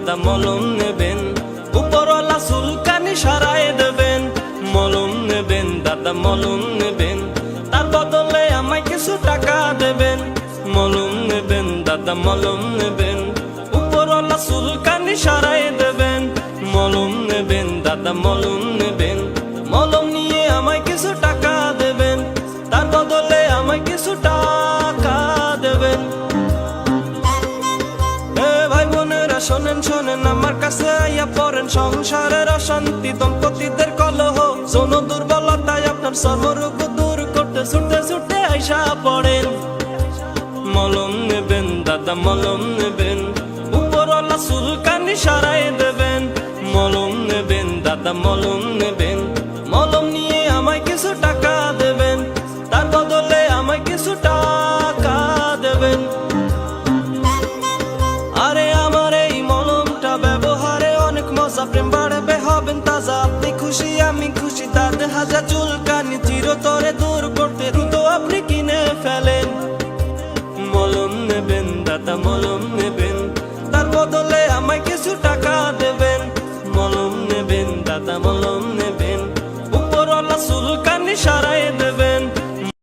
দাদা মলম নেবেন, উপরওয়ালা চুলকানি সারায় দেবেন। মলম নেবেন দাদা মলম নেবেন, তার বদলে আমায় কিছু টাকা দেবেন। মলম নেবেন দাদা মলম নেবেন, উপরওয়ালা চুলকানি সারায় দেবেন। মলম নেবেন দাদা মলম নেবেন, মলম নিয়ে আমায় কিছু টাকা দেবেন, তার বদলে আমায় কিছু টাকা দেবেন। ভাই বোনেরা শোনেন শোনেন, আমার কাছে আইয়া পড়েন। সংসারের অশান্তি, দম্পতিদের কলহ, যৌন দুর্বলতায় আপনার সর্বরোগ দূর করতে ছুটে ছুটে আইসা পড়েন। মলম নেবেন দাদা মলম নেবেন, উপরওয়ালা চুলকানি সারাই দেবেন। মলম নেবেন দাদা মলম নেবেন, মলম নিয়ে আমায় কিছু টাকা দেবেন, তার বদলে আমায় কিছু টাকা দেবেন। আরে আমার এই মলমটা ব্যবহারে অনেক মজা, প্রেম বাড়বে হবেন তাজা। আপনি খুশি আমি খুশি, তাতে হাজার চুলকানি চিরতরে